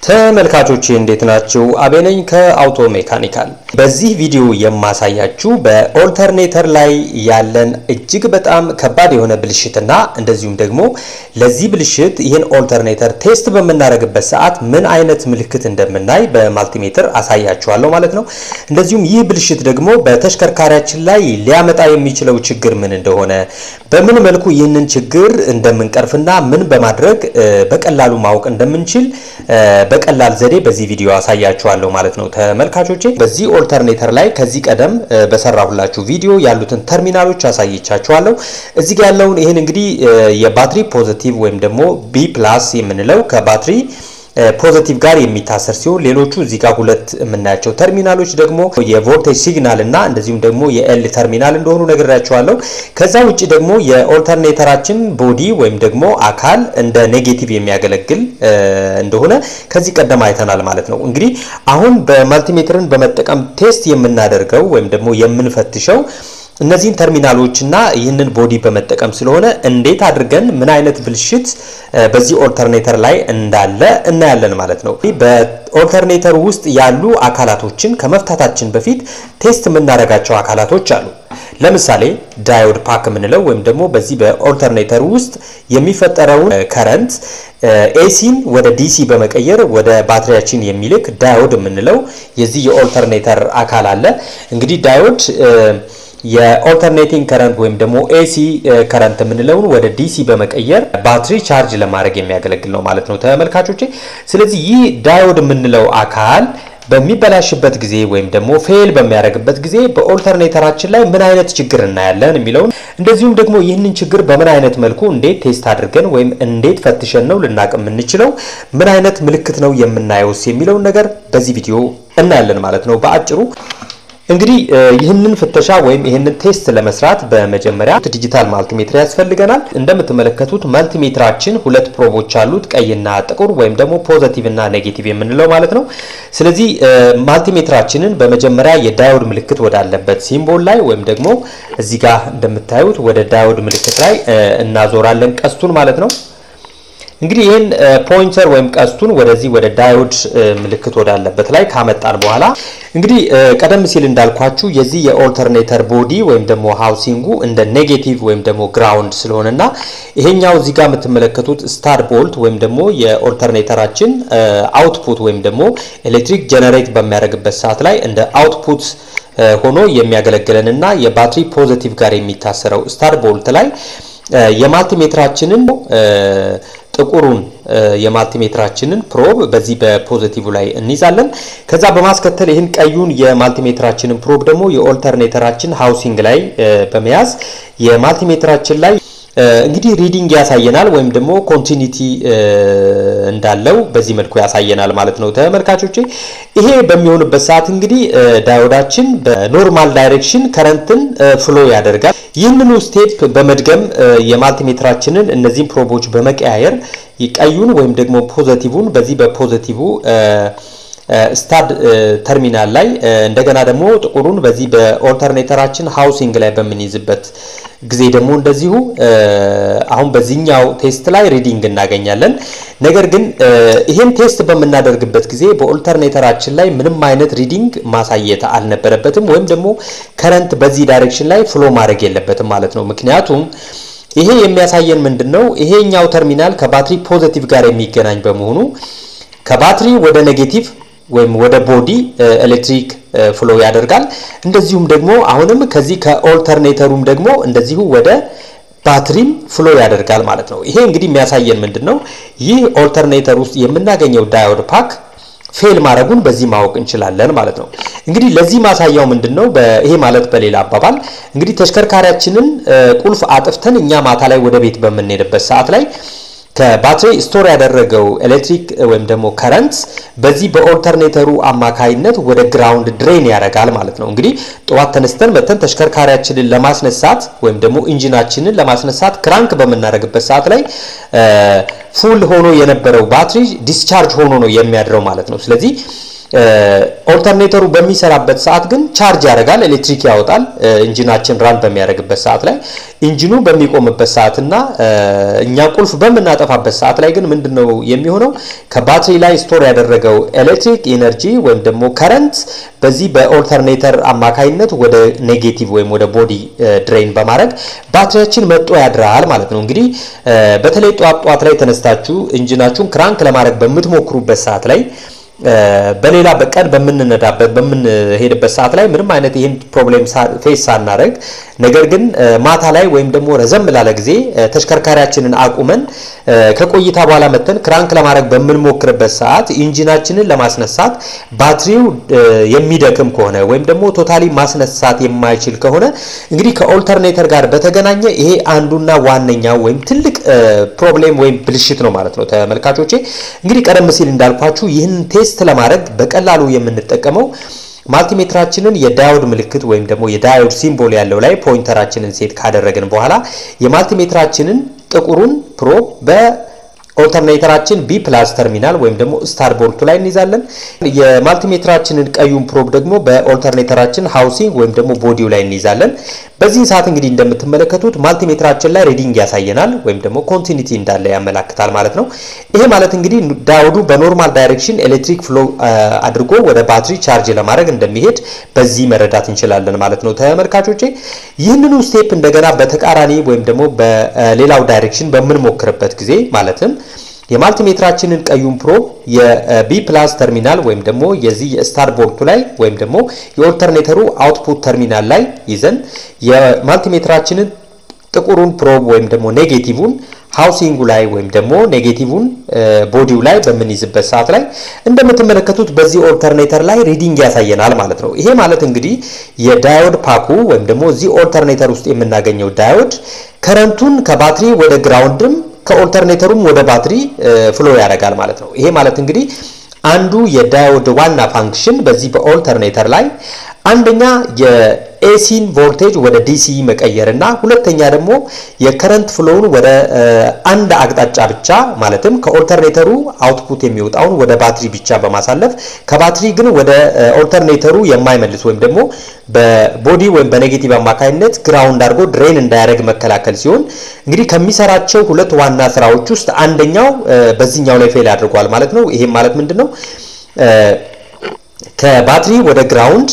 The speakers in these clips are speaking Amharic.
ተመልካቾቼ እንዴት ናችሁ? አቤነኝ ከአውቶ ሜካኒካል። በዚህ ቪዲዮ የማሳያችሁ በኦልተርኔተር ላይ ያለን እጅግ በጣም ከባድ የሆነ ብልሽትና እንደዚሁም ደግሞ ለዚህ ብልሽት ይህን ኦልተርኔተር ቴስት በመናረግበት ሰዓት ምን አይነት ምልክት እንደምናይ በማልቲሜትር አሳያችኋለሁ ማለት ነው። እንደዚሁም ይህ ብልሽት ደግሞ በተሽከርካሪያችን ላይ ሊያመጣ የሚችለው ችግር ምን እንደሆነ በምን መልኩ ይህንን ችግር እንደምንቀርፍና ምን በማድረግ በቀላሉ ማወቅ እንደምንችል በቀላል ዘዴ በዚህ ቪዲዮ አሳያችኋለሁ ማለት ነው። ተመልካቾቼ በዚህ ኦልተርኔተር ላይ ከዚህ ቀደም በሰራሁላችሁ ቪዲዮ ያሉትን ተርሚናሎች አሳይቻችኋለሁ። እዚህ ጋር ያለውን ይሄን እንግዲህ የባትሪ ፖዚቲቭ ወይም ደግሞ B+ የምንለው ከባትሪ ፖዚቲቭ ጋር የሚታሰር ሲሆን ሌሎቹ እዚህ ጋር ሁለት የምናያቸው ተርሚናሎች ደግሞ የቮልቴጅ ሲግናል እና እንደዚሁም ደግሞ የኤል ተርሚናል እንደሆኑ ነግሬያችኋለሁ። ከዛ ውጪ ደግሞ የኦልተርኔተራችን ቦዲ ወይም ደግሞ አካል እንደ ኔጌቲቭ የሚያገለግል እንደሆነ ከዚህ ቀደም አይተናል ማለት ነው። እንግዲህ አሁን በማልቲሜትርን በመጠቀም ቴስት የምናደርገው ወይም ደግሞ የምንፈትሸው እነዚህን ተርሚናሎችና ይህንን ቦዲ በመጠቀም ስለሆነ እንዴት አድርገን ምን አይነት ብልሽት በዚህ ኦልተርኔተር ላይ እንዳለ እናያለን ማለት ነው። በኦልተርኔተር ውስጥ ያሉ አካላቶችን ከመፍታታችን በፊት ቴስት የምናደርጋቸው አካላቶች አሉ። ለምሳሌ ዳዮድ ፓክ የምንለው ወይም ደግሞ በዚህ በኦልተርኔተር ውስጥ የሚፈጠረውን ከረንት ኤሲን ወደ ዲሲ በመቀየር ወደ ባትሪያችን የሚልክ ዳዮድ የምንለው የዚህ የኦልተርኔተር አካል አለ። እንግዲህ ዳዮድ የኦልተርኔቲንግ ከረንት ወይም ደግሞ ኤሲ ከረንት የምንለውን ወደ ዲሲ በመቀየር ባትሪ ቻርጅ ለማድረግ የሚያገለግል ነው ማለት ነው ተመልካቾቼ። ስለዚህ ይህ ዳዮድ የምንለው አካል በሚበላሽበት ጊዜ ወይም ደግሞ ፌል በሚያደርግበት ጊዜ በኦልተርኔተራችን ላይ ምን አይነት ችግር እናያለን የሚለውን እንደዚሁም ደግሞ ይህንን ችግር በምን አይነት መልኩ እንዴት ቴስት አድርገን ወይም እንዴት ፈትሸን ነው ልናቅ የምንችለው ምን አይነት ምልክት ነው የምናየውስ የሚለውን ነገር በዚህ ቪዲዮ እናያለን ማለት ነው በአጭሩ። እንግዲህ ይህንን ፍተሻ ወይም ይህንን ቴስት ለመስራት በመጀመሪያ ዲጂታል ማልቲሜትር ያስፈልገናል። እንደምትመለከቱት ማልቲሜትራችን ሁለት ፕሮቦች አሉት፣ ቀይና ጥቁር ወይም ደግሞ ፖዚቲቭ እና ኔጌቲቭ የምንለው ማለት ነው። ስለዚህ ማልቲሜትራችንን በመጀመሪያ የዳዮድ ምልክት ወዳለበት ሲምቦል ላይ ወይም ደግሞ እዚህ ጋር እንደምታዩት ወደ ዳዮድ ምልክት ላይ እናዞራለን ቀስቱን ማለት ነው። እንግዲህ ይሄን ፖይንተር ወይም ቀስቱን ወደዚህ ወደ ዳዮድ ምልክት ወዳለበት ላይ ካመጣን በኋላ እንግዲህ ቀደም ሲል እንዳልኳችሁ የዚህ የኦልተርኔተር ቦዲ ወይም ደግሞ ሃውሲንጉ እንደ ኔጌቲቭ ወይም ደግሞ ግራውንድ ስለሆነና ይሄኛው እዚህ ጋር የምትመለከቱት ስታር ቦልት ወይም ደግሞ የኦልተርኔተራችን አውትፑት ወይም ደግሞ ኤሌክትሪክ ጀነሬት በሚያደርግበት ሰዓት ላይ እንደ አውትፑት ሆኖ የሚያገለግለንና የባትሪ ፖዚቲቭ ጋር የሚታሰረው ስታር ቦልት ላይ የማልቲሜትራችንን ጥቁሩን የማልቲሜትራችንን ፕሮብ በዚህ በፖዚቲቭ ላይ እንይዛለን። ከዛ በማስከተል ይሄን ቀዩን የማልቲሜትራችንን ፕሮብ ደግሞ የኦልተርኔተራችን ሃውሲንግ ላይ በመያዝ የማልቲሜትራችን ላይ እንግዲህ ሪዲንግ ያሳየናል ወይም ደግሞ ኮንቲኒቲ እንዳለው በዚህ መልኩ ያሳየናል ማለት ነው ተመልካቾቼ። ይሄ በሚሆንበት ሰዓት እንግዲህ ዳዮዳችን በኖርማል ዳይሬክሽን ከረንትን ፍሎ ያደርጋል። ይህንኑ ስቴፕ በመድገም የማልቲሜትራችንን እነዚህን ፕሮቦች በመቀያየር ቀዩን ወይም ደግሞ ፖዚቲቭን በዚህ በፖዚቲቭ ስታድ ተርሚናል ላይ እንደገና ደግሞ ጥቁሩን በዚህ በኦልተርኔተራችን ሃውሲንግ ላይ በመንይዝበት ጊዜ ደግሞ እንደዚሁ አሁን በዚህኛው ቴስት ላይ ሪዲንግ እናገኛለን። ነገር ግን ይሄን ቴስት በመናደርግበት ጊዜ በኦልተርኔተራችን ላይ ምንም አይነት ሪዲንግ ማሳየት አልነበረበትም ወይም ደግሞ ከረንት በዚህ ዳይሬክሽን ላይ ፍሎ ማድረግ የለበትም ማለት ነው። ምክንያቱም ይሄ የሚያሳየን ምንድነው ይሄኛው ተርሚናል ከባትሪ ፖዚቲቭ ጋር የሚገናኝ በመሆኑ ከባትሪ ወደ ኔጌቲቭ ወይም ወደ ቦዲ ኤሌክትሪክ ፍሎ ያደርጋል። እንደዚሁም ደግሞ አሁንም ከዚህ ከኦልተርኔተሩም ደግሞ እንደዚሁ ወደ ባትሪም ፍሎ ያደርጋል ማለት ነው። ይሄ እንግዲህ የሚያሳየን ምንድነው ይህ ኦልተርኔተር ውስጥ የምናገኘው ዳዮድ ፓክ ፌል ማድረጉን በዚህ ማወቅ እንችላለን ማለት ነው። እንግዲህ ለዚህ ማሳያው ምንድነው ይሄ ማለት በሌላ አባባል እንግዲህ ተሽከርካሪያችንን ቁልፍ አጥፍተን እኛ ማታ ላይ ወደ ቤት በመንሄድበት ሰዓት ላይ ከባትሪ ስቶር ያደረገው ኤሌክትሪክ ወይም ደግሞ ከረንት በዚህ በኦልተርኔተሩ አማካይነት ወደ ግራውንድ ድሬን ያደርጋል ማለት ነው። እንግዲህ ጧት ተነስተን መተን ተሽከርካሪያችንን ለማስነሳት ወይም ደግሞ ኢንጂናችንን ለማስነሳት ክራንክ በመናረግበት ሰዓት ላይ ፉል ሆኖ የነበረው ባትሪ ዲስቻርጅ ሆኖ ነው የሚያድረው ማለት ነው። ስለዚህ ኦልተርኔተሩ በሚሰራበት ሰዓት ግን ቻርጅ ያደርጋል ኤሌክትሪክ ያወጣል ኢንጂናችን ራን በሚያደርግበት ሰዓት ላይ ኢንጂኑ በሚቆምበት ሰዓትና እኛ ቁልፍ በመናጠፋበት ሰዓት ላይ ግን ምንድነው የሚሆነው ከባትሪ ላይ ስቶር ያደረገው ኤሌክትሪክ ኢነርጂ ወይም ደግሞ ከረንት በዚህ በኦልተርኔተር አማካይነት ወደ ኔጌቲቭ ወይም ወደ ቦዲ ድሬን በማድረግ ባትሪያችን መጥቶ ያድራል ማለት ነው እንግዲህ በተለይ ጧት ላይ ተነስታችሁ ኢንጂናችሁን ክራንክ ለማድረግ በመትሞክሩበት ሰዓት ላይ በሌላ በቀን በምንሄድበት ሰዓት ላይ ምንም አይነት ይሄን ፕሮብሌም ፌስ ሳናረግ ነገር ግን ማታ ላይ ወይም ደግሞ ረዘም ላለ ጊዜ ተሽከርካሪያችንን አቁመን ከቆይታ በኋላ መተን ክራንክ ለማድረግ በመንሞክርበት ሰዓት ኢንጂናችንን ለማስነሳት ባትሪው የሚደክም ከሆነ ወይም ደግሞ ቶታሊ ማስነሳት የማይችል ከሆነ እንግዲህ ከኦልተርኔተር ጋር በተገናኘ ይሄ አንዱና ዋነኛው ወይም ትልቅ ፕሮብሌም ወይም ብልሽት ነው ማለት ነው ተመልካቾቼ እንግዲህ ቀደም ሲል እንዳልኳችሁ ይህን ቴስት ለማድረግ በቀላሉ የምንጠቀመው ማልቲሜትራችንን የዳዮድ ምልክት ወይም ደግሞ የዳዮድ ሲምቦል ያለው ላይ ፖይንተራችንን ሴት ካደረግን በኋላ የማልቲሜትራችንን ጥቁሩን ፕሮብ በኦልተርኔተራችን B+ ተርሚናል ወይም ደግሞ ስታር ቦርቱ ላይ እንይዛለን የማልቲሜትራችንን ቀዩን ፕሮብ ደግሞ በኦልተርኔተራችን ሃውሲንግ ወይም ደግሞ ቦዲው ላይ እንይዛለን በዚህ ሰዓት እንግዲህ እንደምትመለከቱት ማልቲሜትራችን ላይ ሪዲንግ ያሳየናል ወይም ደግሞ ኮንቲኒቲ እንዳለ ያመላክታል ማለት ነው ይሄ ማለት እንግዲህ ዳዮዱ በኖርማል ዳይሬክሽን ኤሌክትሪክ ፍሎ አድርጎ ወደ ባትሪ ቻርጅ ለማድረግ እንደሚሄድ በዚህ መረዳት እንችላለን ማለት ነው ተመልካቾቼ ይህንኑ ስቴፕ እንደገና በተቃራኒ ወይም ደግሞ በሌላው ዳይሬክሽን በመንሞክርበት ጊዜ ማለትም የማልቲሜትራችንን ቀዩን ፕሮብ የB+ ተርሚናል ወይም ደግሞ የዚህ የስታር ቦርቱ ላይ ወይም ደግሞ የኦልተርኔተሩ አውትፑት ተርሚናል ላይ ይዘን የማልቲሜትራችንን ጥቁሩን ፕሮብ ወይም ደግሞ ኔጌቲቭን ሃውሲንጉ ላይ ወይም ደግሞ ኔጌቲቭን ቦዲው ላይ በመንይዝበት ሰዓት ላይ እንደምትመለከቱት በዚህ ኦልተርኔተር ላይ ሪዲንግ ያሳየናል ማለት ነው ይሄ ማለት እንግዲህ የዳዮድ ፓኩ ወይም ደግሞ እዚህ ኦልተርኔተር ውስጥ የምናገኘው ዳዮድ ከረንቱን ከባትሪ ወደ ግራውንድም ከኦልተርኔተሩም ወደ ባትሪ ፍሎ ያደርጋል ማለት ነው ይሄ ማለት እንግዲህ አንዱ የዳዮድ ዋና ፋንክሽን በዚህ በኦልተርኔተር ላይ አንደኛ የኤሲን ቮልቴጅ ወደ ዲሲ መቀየርና ሁለተኛ ደግሞ የከረንት ፍሎውን ወደ አንድ አቅጣጫ ብቻ ማለትም ከኦልተርኔተሩ አውትፑት የሚወጣውን ወደ ባትሪ ብቻ በማሳለፍ ከባትሪ ግን ወደ ኦልተርኔተሩ የማይመልስ ወይም ደግሞ በቦዲ ወይም በኔጌቲቭ አማካይነት ግራውንድ አድርጎ ድሬን እንዳያደርግ መከላከል ሲሆን እንግዲህ ከሚሰራቸው ሁለት ዋና ስራዎች ውስጥ አንደኛው በዚህኛው ላይ ፌል አድርጓል ማለት ነው ይሄም ማለት ምንድነው ከባትሪ ወደ ግራውንድ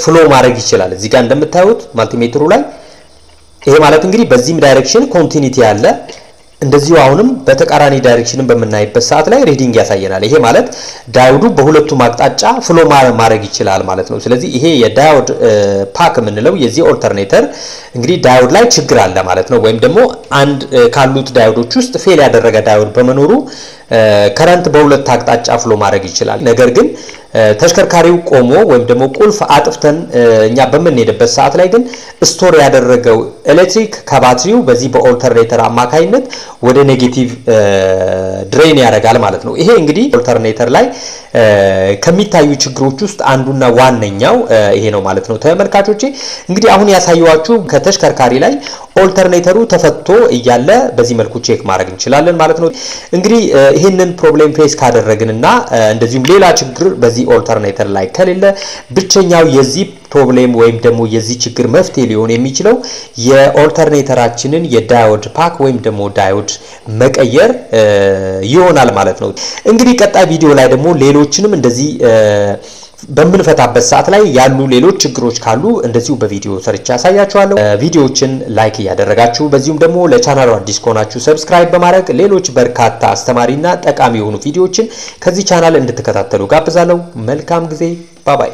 ፍሎ ማድረግ ይችላል እዚህ ጋር እንደምታዩት ማልቲሜትሩ ላይ ይሄ ማለት እንግዲህ በዚህም ዳይሬክሽን ኮንቲኒቲ ያለ እንደዚሁ አሁንም በተቃራኒ ዳይሬክሽንን በመናይበት ሰዓት ላይ ሪዲንግ ያሳየናል ይሄ ማለት ዳዮዱ በሁለቱም አቅጣጫ ፍሎ ማድረግ ይችላል ማለት ነው ስለዚህ ይሄ የዳዮድ ፓክ ምንለው የዚህ ኦልተርኔተር እንግዲህ ዳዮድ ላይ ችግር አለ ማለት ነው ወይም ደግሞ አንድ ካሉት ዳዮዶች ውስጥ ፌል ያደረገ ዳዮድ በመኖሩ ከረንት በሁለት አቅጣጫ ፍሎ ማድረግ ይችላል ነገር ግን ተሽከርካሪው ቆሞ ወይም ደግሞ ቁልፍ አጥፍተን እኛ በመንሄድበት ሰዓት ላይ ግን ስቶር ያደረገው ኤሌክትሪክ ከባትሪው በዚህ በኦልተርኔተር አማካይነት ወደ ኔጌቲቭ ድሬን ያደርጋል ማለት ነው ይሄ እንግዲህ ኦልተርኔተር ላይ ከሚታዩ ችግሮች ውስጥ አንዱና ዋነኛው ይሄ ነው ማለት ነው ተመልካቾቼ እንግዲህ አሁን ያሳየዋችሁ ከተሽከርካሪ ላይ ኦልተርኔተሩ ተፈቶ እያለ በዚህ መልኩ ቼክ ማድረግ እንችላለን ማለት ነው እንግዲህ ይሄንን ፕሮብሌም ፌስ ካደረግንና እንደዚሁም ሌላ ችግር በዚህ ኦልተርኔተር ላይ ከሌለ ብቸኛው የዚህ ፕሮብሌም ወይም ደግሞ የዚህ ችግር መፍትሄ ሊሆን የሚችለው የኦልተርኔተራችንን የዳዮድ ፓክ ወይም ደግሞ ዳዮድ መቀየር ይሆናል ማለት ነው እንግዲህ ቀጣይ ቪዲዮ ላይ ደግሞ ሌሎችንም እንደዚህ በመንፈታበት ሰዓት ላይ ያሉ ሌሎች ችግሮች ካሉ እንደዚሁ በቪዲዮ ሰርቻ ያሳያችኋለሁ ቪዲዮዎችን ላይክ ያደረጋችሁ በዚሁም ደግሞ ለቻናሉ አዲስ ከሆናችሁ ሰብስክራይብ በማድረግ ሌሎች በርካታ አስተማሪና ጠቃሚ የሆኑ ቪዲዮዎችን ከዚህ ቻናል እንድትከታተሉ ጋብዛለሁ መልካም ጊዜ ባይ ባይ